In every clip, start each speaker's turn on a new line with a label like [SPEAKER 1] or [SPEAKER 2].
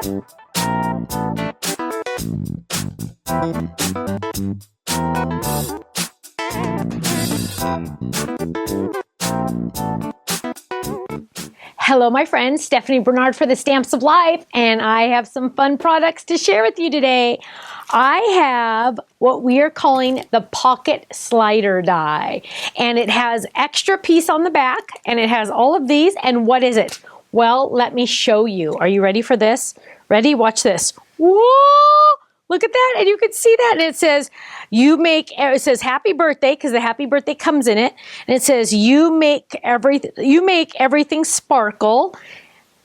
[SPEAKER 1] Hello, my friends. Stephanie Bernard for the Stamps of Life, and I have some fun products to share with you today. I have what we are calling the pocket slider die, and it has extra piece on the back, and it has all of these. And what is it? Well, let me show you. Are you ready for this? Ready? Watch this. Whoa! Look at that, and you can see that, and it says, it says happy birthday, because the happy birthday comes in it, and it says you make everything sparkle,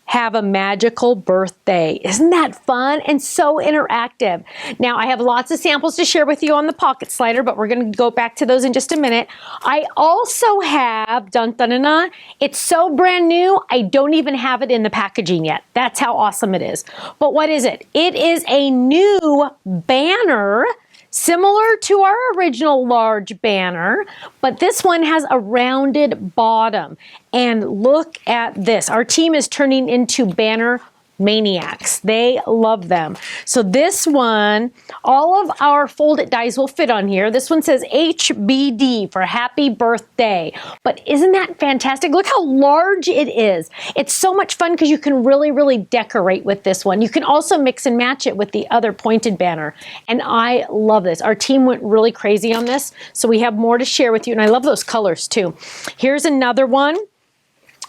[SPEAKER 1] have a magical birthday. Isn't that fun and so interactive? Now, I have lots of samples to share with you on the pocket slider, but we're going to go back to those in just a minute. I also have, dun dun dun dun, it's so brand new, I don't even have it in the packaging yet. That's how awesome it is. But what is it? It is a new banner, similar to our original large banner, but this one has a rounded bottom. And look at this. Our team is turning into banner maniacs. They love them. So this one, all of our folded dies will fit on here. This one says HBD for happy birthday. But isn't that fantastic? Look how large it is. It's so much fun because you can really decorate with this one. You can also mix and match it with the other pointed banner. And I love this. Our team went really crazy on this. So we have more to share with you. And I love those colors too. Here's another one.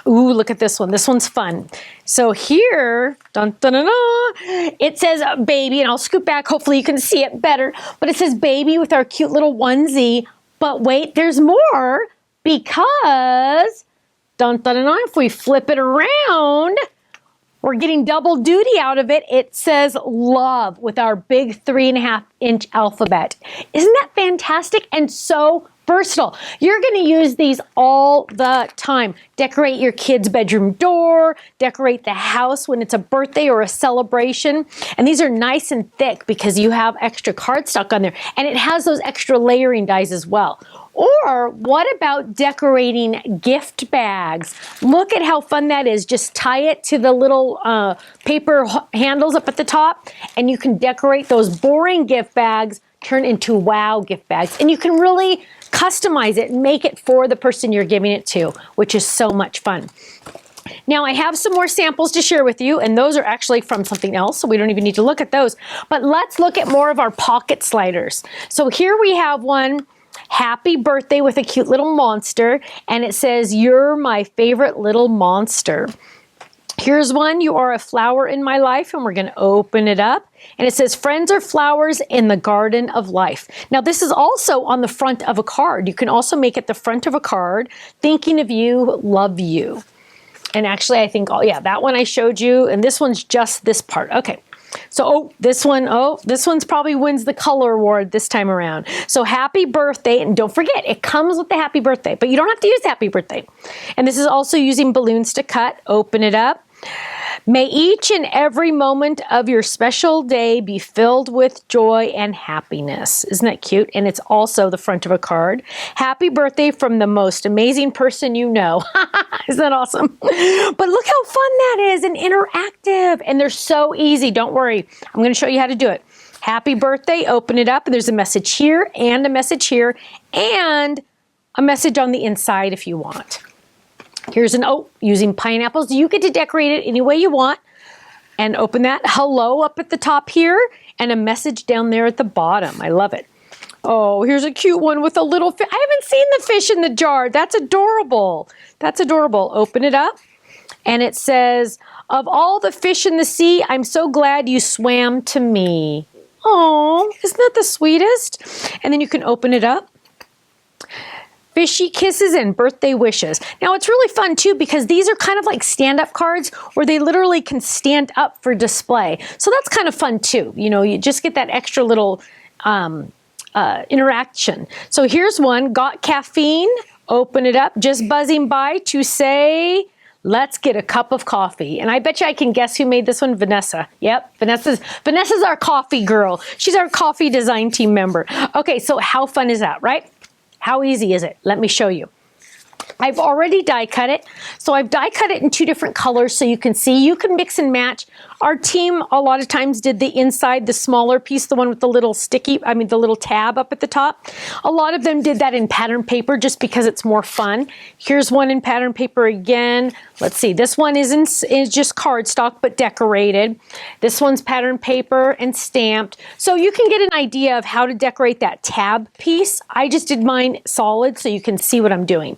[SPEAKER 1] Ooh, look at this one. This one's fun. So here, dun, dun, dun, dun, it says baby, and I'll scoot back. Hopefully you can see it better. But it says baby with our cute little onesie. But wait, there's more, because, dun, dun, dun, dun, if we flip it around, we're getting double duty out of it. It says love with our big 3.5-inch alphabet. Isn't that fantastic and so versatile? You're going to use these all the time. Decorate your kid's bedroom door, decorate the house when it's a birthday or a celebration. And these are nice and thick because you have extra cardstock on there. And it has those extra layering dies as well. Or what about decorating gift bags? Look at how fun that is. Just tie it to the little paper handles up at the top, and you can decorate those boring gift bags, turn into wow gift bags. And you can really customize it and make it for the person you're giving it to, which is so much fun. Now, I have some more samples to share with you, and those are actually from something else, so we don't even need to look at those. But let's look at more of our pocket sliders. So here we have one, happy birthday, with a cute little monster, and it says, you're my favorite little monster. Here's one, you are a flower in my life, and we're going to open it up. And it says, friends are flowers in the garden of life. Now, this is also on the front of a card. You can also make it the front of a card, thinking of you, love you. And actually, I think, oh yeah, that one I showed you, and this one's just this part. Okay. So, this one's probably wins the color award this time around. So, happy birthday, and don't forget, it comes with the happy birthday, but you don't have to use happy birthday. And this is also using balloons to cut. Open it up. May each and every moment of your special day be filled with joy and happiness. Isn't that cute? And it's also the front of a card. Happy birthday from the most amazing person you know. Isn't that awesome? But look how fun that is and interactive. And they're so easy. Don't worry. I'm going to show you how to do it. Happy birthday. Open it up. And there's a message here and a message here and a message on the inside if you want. Here's an using pineapples. You get to decorate it any way you want. And open that. Hello up at the top here. And a message down there at the bottom. I love it. Oh, here's a cute one with a little fish. I haven't seen the fish in the jar. That's adorable. That's adorable. Open it up. And it says, of all the fish in the sea, I'm so glad you swam to me. Oh, isn't that the sweetest? And then you can open it up. Fishy kisses and birthday wishes. Now, it's really fun, too, because these are kind of like stand-up cards where they literally can stand up for display. So that's kind of fun, too. You know, you just get that extra little interaction. So here's one. Got caffeine? Open it up. Just buzzing by to say, let's get a cup of coffee. And I bet you I can guess who made this one. Vanessa. Yep, Vanessa's our coffee girl. She's our coffee design team member. Okay, so how fun is that, right? How easy is it? Let me show you. I've already die cut it. So I've die cut it in 2 different colors so you can see. You can mix and match. Our team a lot of times did the inside, the smaller piece, the one with the little the little tab up at the top. A lot of them did that in pattern paper just because it's more fun. Here's one in pattern paper again. Let's see, this one is just cardstock but decorated. This one's pattern paper and stamped. So you can get an idea of how to decorate that tab piece. I just did mine solid so you can see what I'm doing.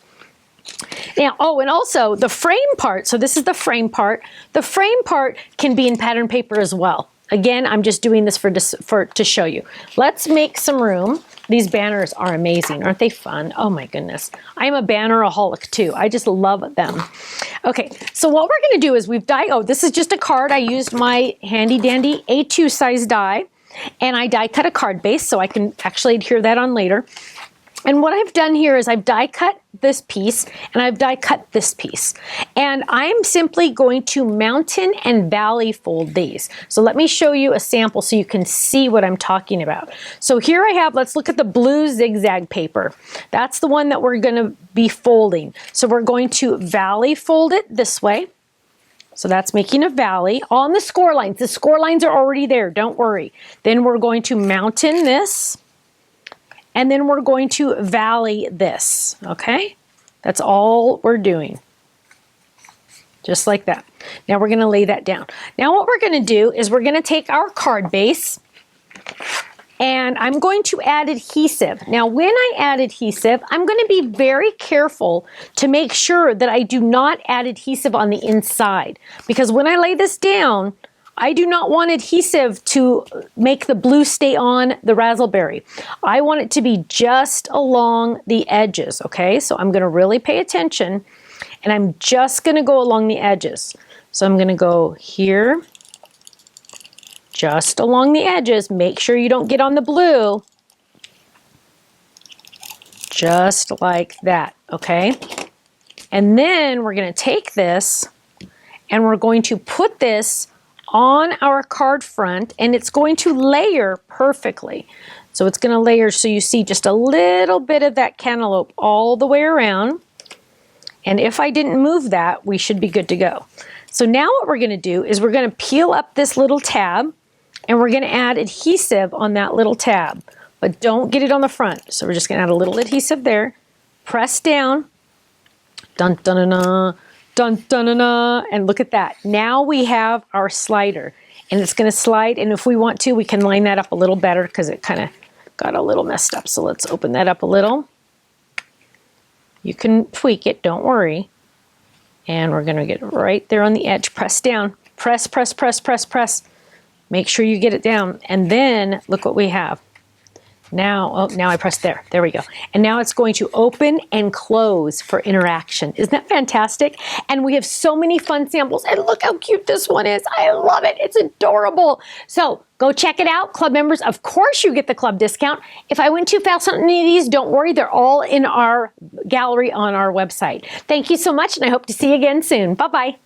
[SPEAKER 1] Now, oh, and also the frame part. So this is the frame part. The frame part can be in pattern paper as well. Again, I'm just doing this to show you. Let's make some room. These banners are amazing. Aren't they fun? Oh my goodness. I'm a banneraholic too. I just love them. Okay, so what we're gonna do is this is just a card. I used my handy dandy A2 size die and I die cut a card base so I can actually adhere that on later. And what I've done here is I've die cut this piece and I've die cut this piece. And I'm simply going to mountain and valley fold these. So let me show you a sample so you can see what I'm talking about. So here I have, let's look at the blue zigzag paper. That's the one that we're gonna be folding. So we're going to valley fold it this way. So that's making a valley on the score lines. The score lines are already there, don't worry. Then we're going to mountain this. And then we're going to valley this, okay? That's all we're doing. Just like that. Now we're gonna lay that down. Now what we're gonna do is we're gonna take our card base and I'm going to add adhesive. Now when I add adhesive, I'm gonna be very careful to make sure that I do not add adhesive on the inside because when I lay this down, I do not want adhesive to make the blue stay on the razzleberry. I want it to be just along the edges, okay? So I'm gonna really pay attention and I'm just gonna go along the edges. So I'm gonna go here, just along the edges. Make sure you don't get on the blue. Just like that, okay? And then we're gonna take this and we're going to put this on our card front and it's going to layer perfectly. So it's going to layer so you see just a little bit of that cantaloupe all the way around. And if I didn't move that, we should be good to go. So now what we're going to do is we're going to peel up this little tab and we're going to add adhesive on that little tab, but don't get it on the front. So we're just going to add a little adhesive there, press down, dun dun dun dun. Dun, dun, dun, dun, and look at that. Now we have our slider and it's gonna slide, and if we want to, we can line that up a little better because it kind of got a little messed up. So let's open that up a little. You can tweak it, don't worry. And we're gonna get right there on the edge. Press down, press, press, press, press, press. Make sure you get it down. And then look what we have. Now, oh, now I pressed there. There we go. And now it's going to open and close for interaction. Isn't that fantastic? And we have so many fun samples. And look how cute this one is. I love it. It's adorable. So go check it out. Club members, of course you get the club discount. If I went too fast on any of these, don't worry. They're all in our gallery on our website. Thank you so much, and I hope to see you again soon. Bye-bye.